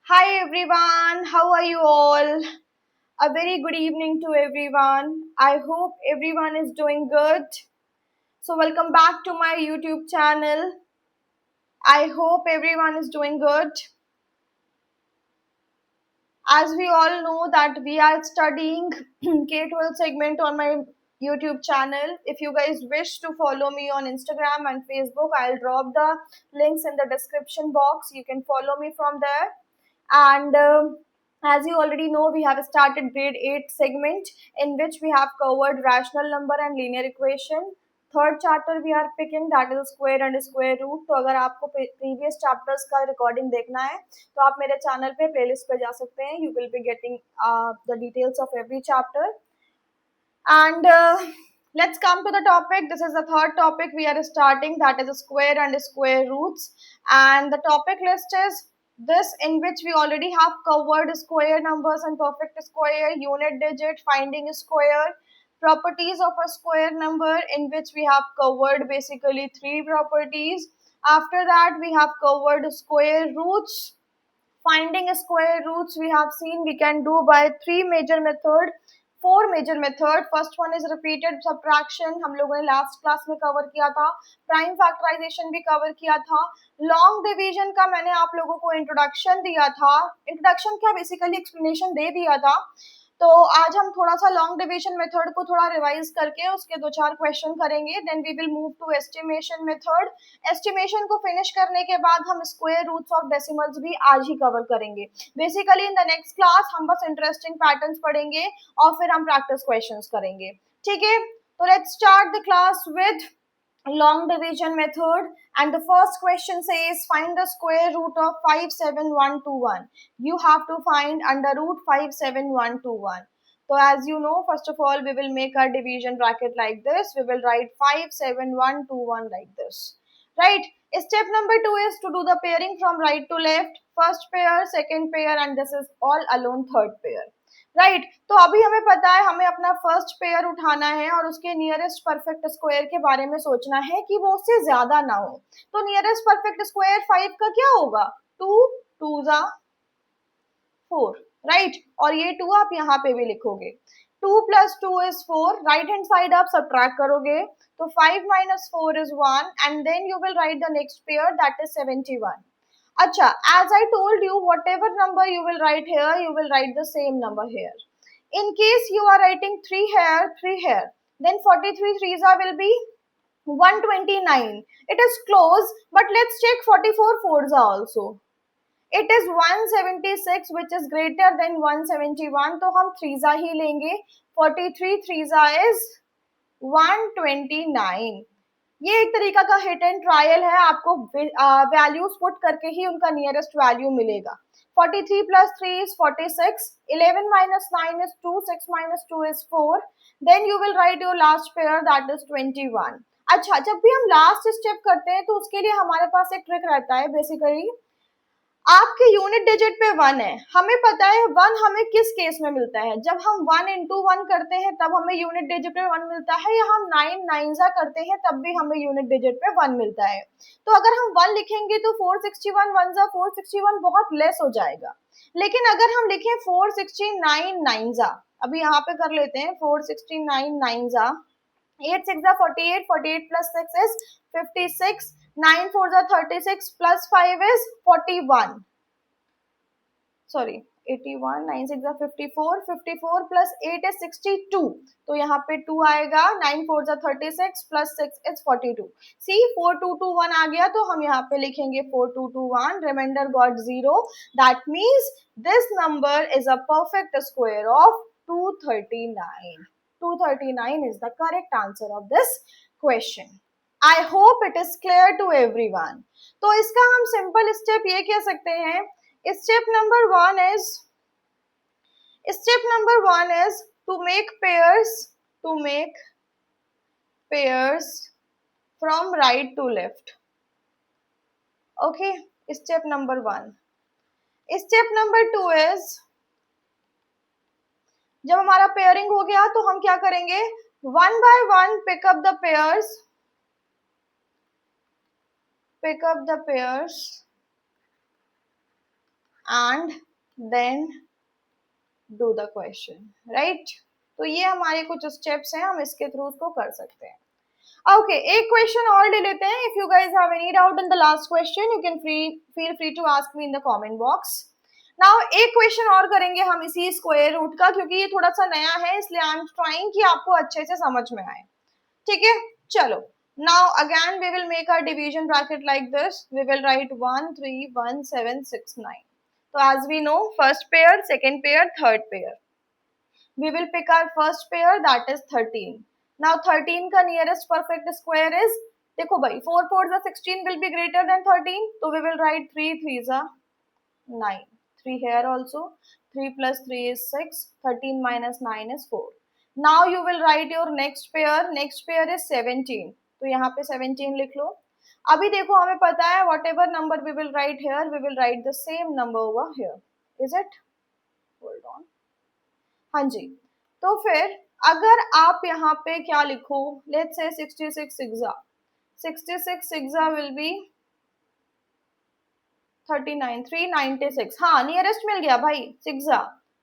Hi everyone, how are you all? A very good evening to everyone. I hope everyone is doing good. So, welcome back to my YouTube channel. I hope everyone is doing good. As we all know that we are studying K-12 segment on my YouTube channel. If you guys wish to follow me on Instagram and Facebook, I'll drop the links in the description box. You can follow me from there. And as you already know, we have started grade 8 segment in which we have covered rational number and linear equation. Third chapter we are picking that is square and square root. तो अगर आपको previous chapters का recording देखना है तो आप मेरे channel पे प्लेलिस्ट पे जा सकते हैं. You will be getting the details of every chapter. And let's come to the topic. This is the third topic we are starting, that is square and square roots. And the topic list is this, in which we already have covered square numbers and perfect square, unit digit, finding square, properties of a square number, in which we have covered basically three properties. After that, we have covered square roots. Finding square roots, we have seen we can do by three major method, four major method. First one is repeated subtraction, हम लोगों ने last class में cover किया था. Prime factorisation भी cover किया था. Long division का मैंने आप लोगों को इंट्रोडक्शन दिया था. इंट्रोडक्शन क्या, बेसिकली एक्सप्लेनेशन दे दिया था. तो आज हम थोड़ा सा लॉन्ग डिवीजन मेथड को थोड़ा रिवाइज करके उसके दो चार क्वेश्चन करेंगे. Then we will move to estimation method. Estimation को फिनिश करने के बाद हम स्क्वायर रूट्स ऑफ डेसिमल्स भी आज ही कवर करेंगे. Basically in the next class हम बस इंटरेस्टिंग पैटर्न्स पढ़ेंगे और फिर हम प्रैक्टिस क्वेश्चंस करेंगे. ठीक है, तो let's start the class with long division method. And the first question says find the square root of 57121. You have to find under root 57121. So as you know, first of all we will make our division bracket like this. We will write 57121 like this, right? Step number 2 is to do the pairing from right to left. First pair, second pair, and this is all alone third pair, right. तो अभी हमें पता है हमें अपना first pair उठाना है और उसके नियरेस्ट परफेक्ट स्क्वायर के बारे में सोचना है कि वो उससे ज्यादा ना हो. तो नियरेस्ट परफेक्ट स्क्वायर 5 का क्या होगा, 2 2 जा 4, राइट. और ये 2 आप यहाँ पे भी लिखोगे. 2 plus 2 is 4. Right hand side आप सब्ट्रैक्ट करोगे तो 5 minus 4 is 1 and then you will write the next pair, that is 71. Acha, as I told you, whatever number you will write here, you will write the same number here. In case you are writing 3 here, then 43 threes will be 129. It is close, but let's check 44 fours also. It is 176, which is greater than 171. तो हम threes ही लेंगे. 43 threes is 129. ये एक तरीका का hit and trial है. आपको values put करके ही उनका नियरेस्ट वैल्यू मिलेगा. 43 plus 3 is 46. 11 minus 9 is 2. 6 minus 2 is 4. Then you will write your last pair, that is 21. अच्छा, जब भी हम लास्ट स्टेप करते हैं तो उसके लिए हमारे पास एक ट्रिक रहता है. बेसिकली आपके यूनिट डिजिट पे 1 है. हमें पता है 1 हमें किस केस में मिलता है, जब हम 1 into 1 करते हैं तब हमें यूनिट डिजिट पे 1 मिलता है, या हम 9 9 करते हैं तब भी हमें यूनिट डिजिट पे 1 मिलता है. तो अगर हम 1 लिखेंगे तो 461 1 जा 461 बहुत लेस हो जाएगा. लेकिन अगर हम लिखें 469 9 जा, अभी यहाँ पे कर लेते हैं 469 9 जा, 8 6 जा 48, 48 plus 6 is 56, 9 4 जा 36 plus 5 is 41. सॉरी 81, 9 6 जा 54, 54 plus 8 is 62. तो यहाँ पे 2 आएगा. 9 4 जा 36 plus 6 is 42. सी 4221 आ गया तो हम यहाँ पे लिखेंगे 4221. Reminder got 0. That means this number is a perfect square of 239. 239 is the correct answer of this question. I hope it is clear to everyone. तो इसका हम सिंपल स्टेप ये कह सकते हैं. Step number one is to make pairs from right to left. Okay, step number 1. Step number 2 is जब हमारा pairing हो गया तो हम क्या करेंगे, 1 by 1 pick up the pairs and then do the question, right. तो ये हमारे कुछ स्टेप्स हैं, हम इसके थ्रू उसको कर सकते हैं। ओके, एक क्वेश्चन और ले लेते हैं। If you guys have any doubt in the last question, you can feel free to ask me in the comment box. Now एक क्वेश्चन और करेंगे हम इसी स्क्वायर रूट का, क्योंकि ये थोड़ा सा नया है, इसलिए आई एम ट्राइंग कि आपको अच्छे से समझ में आए। ठीक है, चलो। Now again we will make our division bracket like this. We will write 1 3 1 7 6 9। तो as we know, first pair, second pair, third pair, we will pick our first pair, that is 13. Now 13 का nearest perfect square is, देखो भाई, 4 4s are 16 will be greater than 13, so we will write 3 3s are 9. 3 here also, 3 plus 3 is 6, 13 minus 9 is 4. Now you will write your next pair is 17, तो यहाँ पे 17 लिख लो। अभी देखो हमें पता है whatever number we will write here, we will write the same number over here, is it? Hold on. हाँ जी, तो फिर अगर आप यहाँ पे क्या लिखो, लेट्स से 66 सिक्सा, 66 सिक्सा विल बी 39, 396। हाँ, नियरेस्ट मिल गया भाई, सिक्सा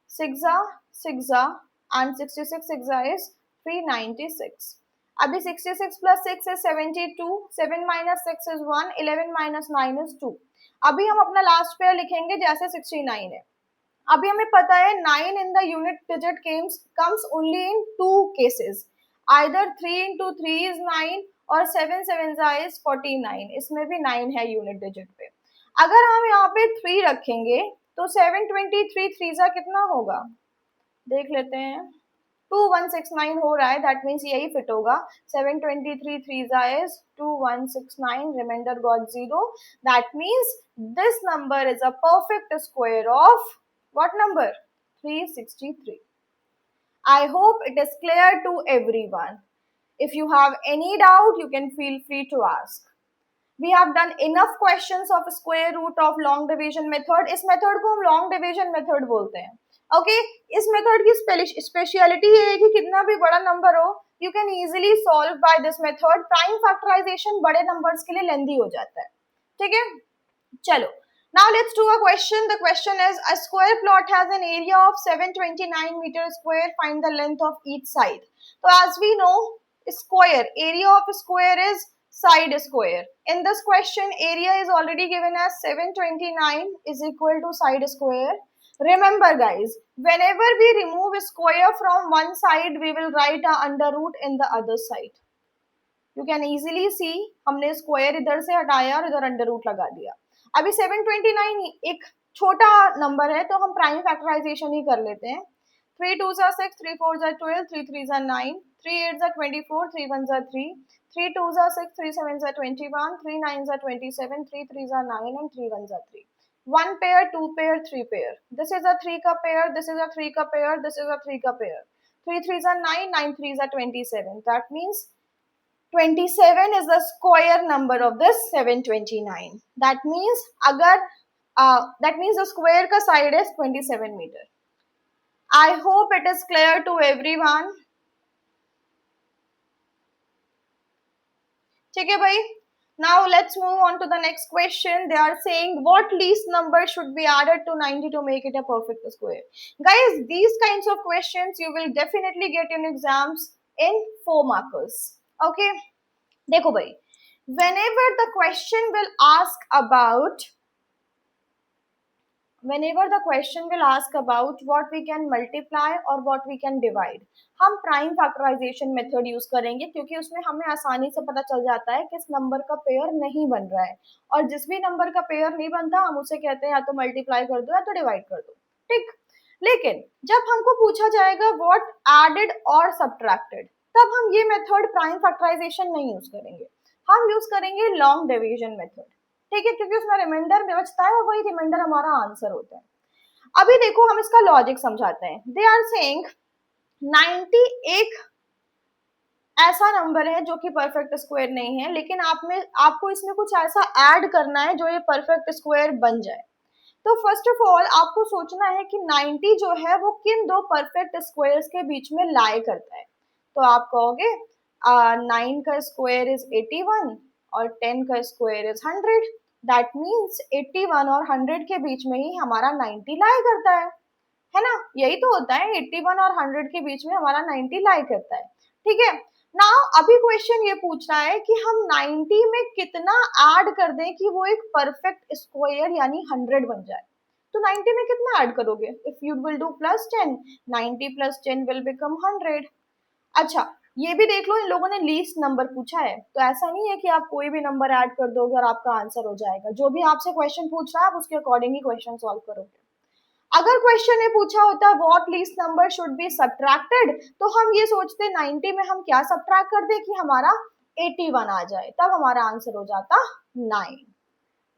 सिक्सा सिक्सा एंड 66 सिक्सा इज 396। अभी 66 plus 6 is 72, 7 minus 6 is 1, 11 minus 9 is 2। अभी हम अपना लास्ट पेयर लिखेंगे जैसे 69 है। अभी हमें पता है 9 in the unit digit comes only in 2 cases, either 3 into 3 is 9 और 7 7 is 49, इसमें भी 9 है यूनिट डिजिट पे। अगर हम यहाँ पे 3 रखेंगे तो 723 3 कितना होगा, देख लेते हैं। 2169 हो रहा है, दैट मीन्स यही फिट होगा। 723 3 is 2169, reminder got 0, that means this number is a perfect square of what number? 363. I hope it is clear to everyone. If you have any doubt, you can feel free to ask. We have done enough questions of square root of long division method. इस method को हम long division method बोलते हैं। Okay, इस method की speciality ये है कि कितना भी बड़ा नंबर हो, you can easily solve by this method. Prime factorization बड़े नंबर्स के लिए लेंदी हो जाता है। ठीक है, चलो। Now let's do a question. The question is, a square plot has an area of 729 meter square. Find the length of each side. So as we know, square, area of square is side square. In this question, area is already given as 729 is equal to side square. Remember guys, whenever we remove square from one side, we will write a under root in the other side. You can easily see, हमने square इधर से हटाया और इधर under root लगा दिया। अभी 729 एक छोटा नंबर है, तो हम प्राइम फैक्टराइजेशन ही कर लेते हैं। 3 2s are 6, 3 4s are 12, 3 3s are 9, 3 8s are 24, 3 1s are 3, 3 2s are 6, 3 7s are 21, 3 9s are 27, 3 3s are 9 and 3 1s are 3. 1 pair, 2 pair, 3 pair. This is a 3 का pair, this is a 3 का pair, this is a 3 का pair. 3 3s are 9, 9 3s are 27. That means 27 is the square number of this 729. That means the square का side is 27 meter. I hope it is clear to everyone. ठीक है भाई. Now let's move on to the next question. They are saying what least number should be added to 90 to make it a perfect square. Guys, these kinds of questions you will definitely get in exams in 4 markers. Okay. देखो भाई, whenever the question will ask about what we can multiply or what we can divide, हम prime factorisation method use करेंगे, क्योंकि उसमें हमें आसानी से पता चल जाता है किस नंबर का पेयर नहीं बन रहा है, और जिस भी नंबर का पेयर नहीं बनता हम उसे कहते हैं या तो मल्टीप्लाई कर दो या तो डिवाइड कर दो। ठीक, लेकिन जब हमको पूछा जाएगा व्हाट एडेड और सब्ट्रैक्टेड, तब हम ये मेथड प्राइम फैक्टराइजेशन नहीं यूज करेंगे, हम यूज करेंगे लॉन्ग डिवीजन मेथड। ठीक है, क्योंकि उसमें रिमाइंडर बचता है और वही रिमाइंडर हमारा आंसर होता है। अभी देखो हम इसका लॉजिक समझाते हैं। दे आर सेइंग 90 एक ऐसा नंबर है जो कि परफेक्ट स्क्वायर नहीं है, लेकिन आपको इसमें कुछ ऐसा ऐड करना है जो ये परफेक्ट स्क्वायर बन जाए। तो फर्स्ट ऑफ ऑल आपको सोचना है कि 90 जो है वो किन दो परफेक्ट स्क्वायर्स के बीच में लाई करता है। तो आप कहोगे 9 का स्क्वायर इज 81 और 10 का स्क्वायर इज 100। दैट मीन्स 81 और 100 के बीच में ही हमारा 90 लाई करता है ना? यही तो होता है, 81 और 100 के बीच में हमारा 90 लाई करता है। ठीक है, नाउ अभी क्वेश्चन ये पूछ रहा है कि हम 90 में कितना ऐड कर दें कि वो एक परफेक्ट स्क्वायर यानी 100 बन जाए। तो 90 में कितना ऐड करोगे? If you will do +10, 90 + 10 will become 100। अच्छा, ये भी देख लो, इन लोगों ने लीस्ट नंबर पूछा है, तो ऐसा नहीं है कि आप कोई भी नंबर ऐड कर दोगे और आपका आंसर हो जाएगा। जो भी आपसे क्वेश्चन पूछ रहा है आप उसके अकॉर्डिंग ही क्वेश्चन सॉल्व करोगे। अगर क्वेश्चन ये पूछा होता what least number should be subtracted, तो हम ये सोचते 90 में हम क्या सब्ट्रैक्ट कर दे कि हमारा 81 आ जाए, तब हमारा आंसर हो जाता 9।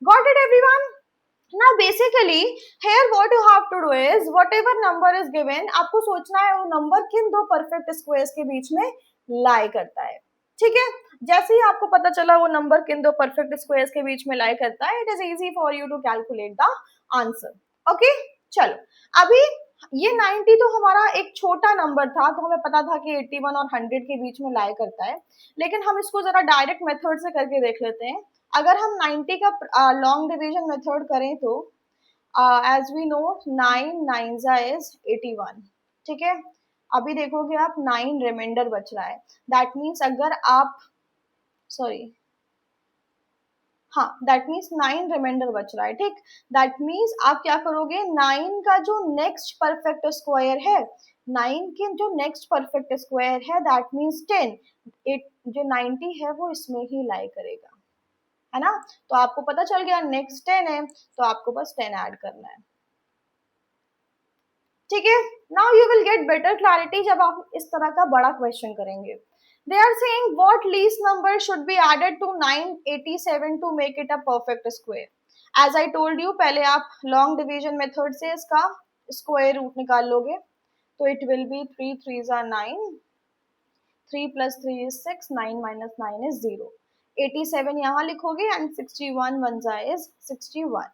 Got it everyone? Now basically here what you have to do is whatever number is given, आपको सोचना है वो नंबर किन दो परफेक्ट स्क्वायर्स के बीच में लाई करता है। ठीक है, जैसे ही आपको पता चला वो नंबर किन दो परफेक्ट स्क्वायर्स के बीच में लाई करता है, it is easy for you to calculate the answer. Okay, चलो अभी ये 90 तो हमारा एक छोटा नंबर था, तो हमें पता था कि 81 और 100 के बीच में लाई करता है, लेकिन हम इसको जरा डायरेक्ट मेथड से करके देख लेते हैं। अगर हम 90 का लॉन्ग डिवीजन मेथड करें तो एज वी नो 9 9 इज 81। ठीक है, अभी देखोगे आप 9 रिमाइंडर बच रहा है, दैट मीन्स अगर आप सॉरी हाँ, दैट मीन्स 9 रिमाइंडर बच रहा है। ठीक, दैट मीन्स आप क्या करोगे, 9 का जो नेक्स्ट परफेक्ट स्क्वायर है, 9 के जो नेक्स्ट परफेक्ट स्क्वायर है दैट मीन्स 10, जो 90 है वो इसमें ही लाई करेगा, है ना? तो आपको पता चल गया नेक्स्ट 10 है, तो आपको बस 10 ऐड करना है। ठीक है, now you will get better clarity जब आप इस तरह का बड़ा क्वेश्चन करेंगे। They are saying what least number should be added to 987 to make it a perfect square. As I told you, पहले आप लॉन्ग डिवीजन मेथड से इसका स्क्वायर रूट निकाल लोगे, तो it will be 3 3s are 9, 3 + 3 is 6, 9 - 9 is 0। 87 यहाँ लिखोगे and 61 1 is 61।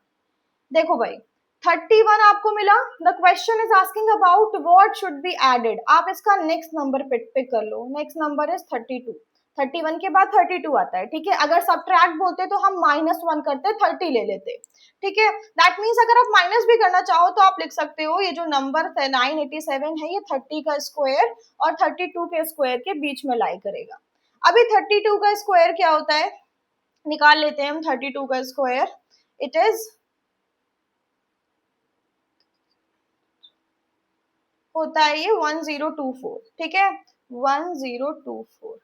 देखो भाई 31 आपको मिला, the question is asking about what should be added. आप इसका नेक्स्ट नंबर पिक कर लो, नेक्स्ट नंबर इज 32। 31 के बाद 32 आता है। ठीक है, अगर सब्ट्रैक्ट बोलते तो हम -1 करते, 30 ले लेते। ठीक है, दैट मीन्स अगर आप माइनस भी करना चाहो तो आप लिख सकते हो ये जो नंबर 987 है ये 30 का स्क्वायर और 32 के स्क्वायर के बीच में लाई करेगा। अभी 32 का स्क्वायर क्या होता है, निकाल लेते हैं हम 32 का स्क्वायर। इट इज होता है ये 1024। ठीक है, 1024।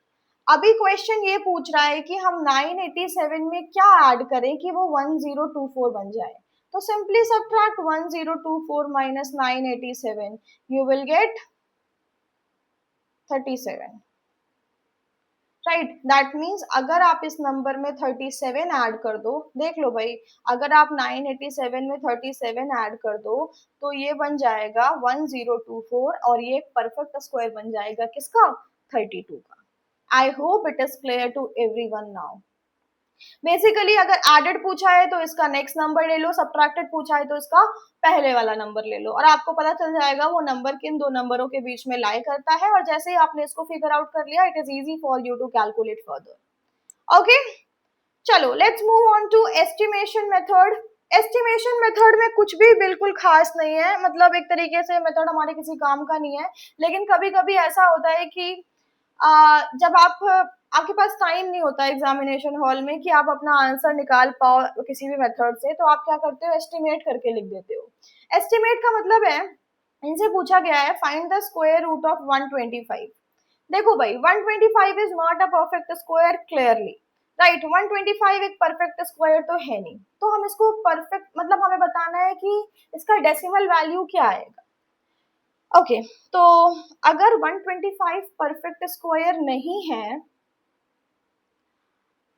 अभी क्वेश्चन ये पूछ रहा है कि हम 987 में क्या ऐड करें कि वो 1024 बन जाए। तो simply subtract 1024 minus 987, you will gate 37। Right, that means अगर आप इस नंबर में 37 ऐड कर दो, देख लो भाई, अगर आप 987 में 37 ऐड कर दो तो ये बन जाएगा 1024 और ये एक परफेक्ट स्क्वायर बन जाएगा किसका, 32 का। I hope it is clear to everyone now. Basically अगर एडेड पूछा है तो इसका नेक्स्ट नंबर ले लो, सब्ट्रैक्टेड पूछा है तो इसका पहले वाला नंबर ले लो, और आपको पता चल जाएगा वो नंबर किन दो नंबरों के बीच में लाई करता है। और जैसे ही आपने इसको फिगर आउट कर लिया, it is easy for you to calculate further. Okay, चलो let's move on to estimation method. Estimation method में कुछ भी बिल्कुल खास नहीं है, मतलब एक तरीके से मेथड हमारे किसी काम का नहीं है, लेकिन कभी कभी ऐसा होता है कि जब आपके पास टाइम नहीं होता एग्जामिनेशन हॉल में कि आप अपना आंसर निकाल पाओ किसी भी मेथड से, तो आप क्या करते हो, एस्टिमेट करके लिख देते हो। एस्टिमेट का मतलब है, इनसे पूछा गया है find the square root of 125। देखो भाई 125 is not a perfect square clearly, right. 125 एक परफेक्ट स्क्वायर तो है नहीं, तो हम इसको परफेक्ट मतलब हमें बताना है कि इसका डेसिमल वैल्यू क्या आएगा। ओके, तो अगर 125 परफेक्ट स्क्वायर नहीं है,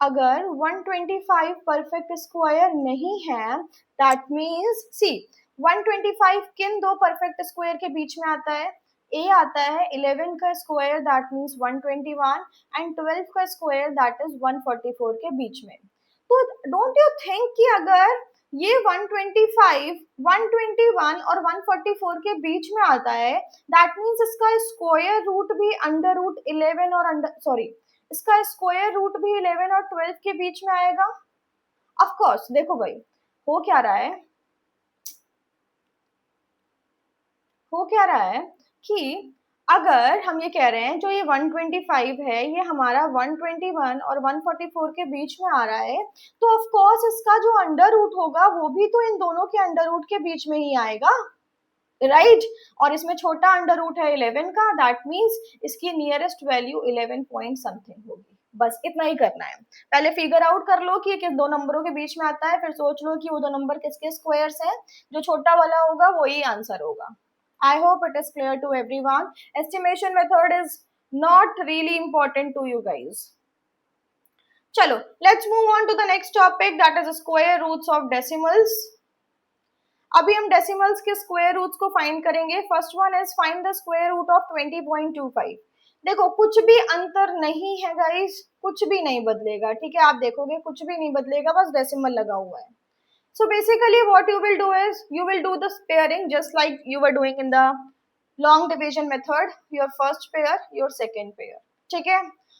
अगर 125 परफेक्ट स्क्वायर नहीं है, दैट मीन्स सी 125 किन दो परफेक्ट स्क्वायर के बीच में आता है, ए आता है 11 का स्क्वायर दैट मीन्स 121 एंड 12 का स्क्वायर दैट इज 144 के बीच में। तो डोंट यू थिंक कि अगर ये 125, 121 और 144 के बीच में आता है, दैट मीन्स इसका स्क्वायर रूट भी अंडर रूट 11 और अंडर सॉरी इसका स्क्वायर रूट भी 11 और 12 के बीच में आएगा। ऑफ कोर्स देखो भाई, हो क्या रहा है, हो क्या रहा है कि अगर हम ये कह रहे हैं जो ये 125 है ये हमारा 121 और 144 के बीच में आ रहा है, तो ऑफ कोर्स इसका जो अंडर रूट होगा वो भी तो इन दोनों के अंडर रूट के बीच में ही आएगा, राइट और इसमें छोटा अंडर रूट है 11 का, दैट मीन्स इसकी नियरेस्ट वैल्यू 11 पॉइंट समथिंग होगी। बस इतना ही करना है, पहले फिगर आउट कर लो कि ये किस दो नंबरों के बीच में आता है, फिर सोच लो कि वो दो नंबर किसके स्क्वायर्स हैं, जो छोटा वाला होगा वही आंसर होगा। I hope it is clear to everyone. Estimation method is not really important to you guys. चलो, let's move on to the next topic, that is square roots of decimals. अभी हम डेसिमल्स के square roots को find करेंगे। First one is find the square root of 20.25। देखो कुछ भी अंतर नहीं है गाइस, कुछ भी नहीं बदलेगा, ठीक है, आप देखोगे कुछ भी नहीं बदलेगा, बस डेसिमल लगा हुआ है। So basically what you will do is you will do the pairing just like you were doing in the long division method, your first pair, your second pair, ठीक है।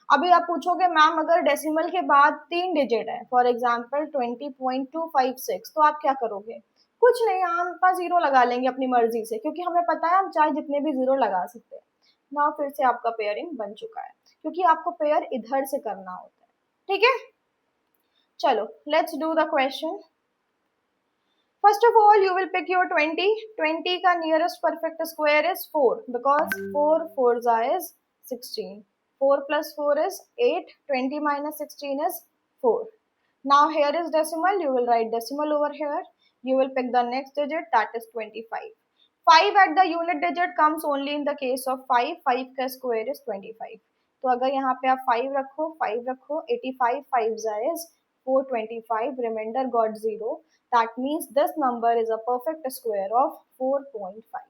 अभी आप पूछोगे मैम अगर डेसिमल के बाद 3 डिजिट है, for example 20.256, तो आप क्या करोगे? कुछ नहीं, हम पास जीरो लगा लेंगे अपनी मर्जी से, क्योंकि हमें पता है हम चाहे जितने भी जीरो लगा सकते हैं ना। फिर से आपका पेयरिंग बन चुका है, क्योंकि आपको पेयर इधर से करना होता है, ठीक है। चलो let's do the question. First of all, you will pick your 20. 20 का nearest perfect square is 4 because 4 4s is 16. 4 plus 4 is 8. 20 minus 16 is 4. Now here is decimal. You will write decimal over here. You will pick the next digit, that is 25. 5 at the unit digit comes only in the case of 5. 5 का square is 25. तो अगर यहाँ पे आप 5 रखो, 5 रखो, 85 5s is 425. Remainder got 0. That means this number is a perfect square of 4.5.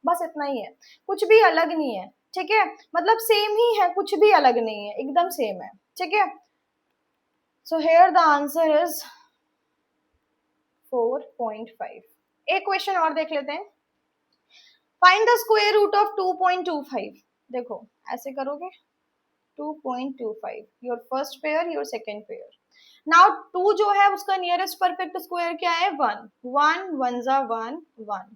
बस इतना ही है, कुछ भी अलग नहीं है, ठीक है, मतलब सेम ही है, कुछ भी अलग नहीं है, एकदम सेम है, ठीक है। So here the answer is 4.5. एक क्वेश्चन और देख लेते हैं। Find the square root of 2.25। देखो ऐसे करोगे 2.25, your first pair, your second pair. Now 2 जो है उसका नियरेस्ट परफेक्ट स्क्वायर क्या है? 1 1 1 जा 1 1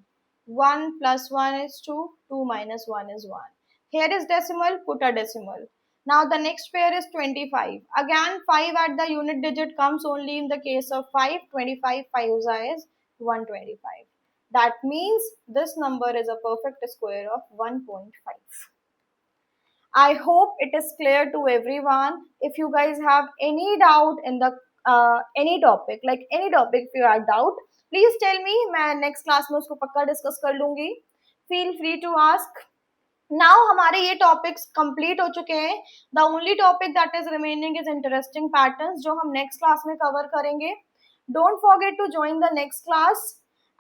1 plus 1 is 2 2 minus 1 is 1. Here is decimal, put a decimal. Now the next pair is 25. Again 5 at the unit digit comes only in the case of 5. 25 5 is 125. That means this number is a perfect square of 1.5. I hope it is clear to everyone. If you guys have any doubt in the any topic, like any topic, if you have doubt, please tell me. मैं next class में उसको पक्का discuss कर लूंगी. Feel free to ask. Now हमारे ये topics complete हो चुके हैं. The only topic that is remaining is interesting patterns, जो हम next class में cover करेंगे. Don't forget to join the next class.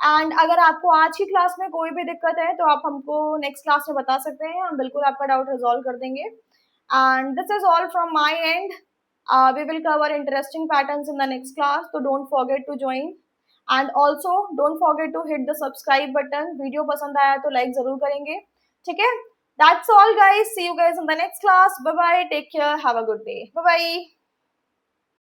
And अगर आपको आज की क्लास में कोई भी दिक्कत है तो आप हमको नेक्स्ट क्लास में बता सकते हैं, हम बिल्कुल आपका डाउट रिजॉल्व कर देंगे। And this is all from my end. We will cover interesting patterns in the next class, तो don't forget to join and also don't forget to hit the subscribe button. Video पसंद आया तो like जरूर करेंगे, ठीक है। That's all guys, see you guys in the next class, bye bye, take care, have a good day, bye bye.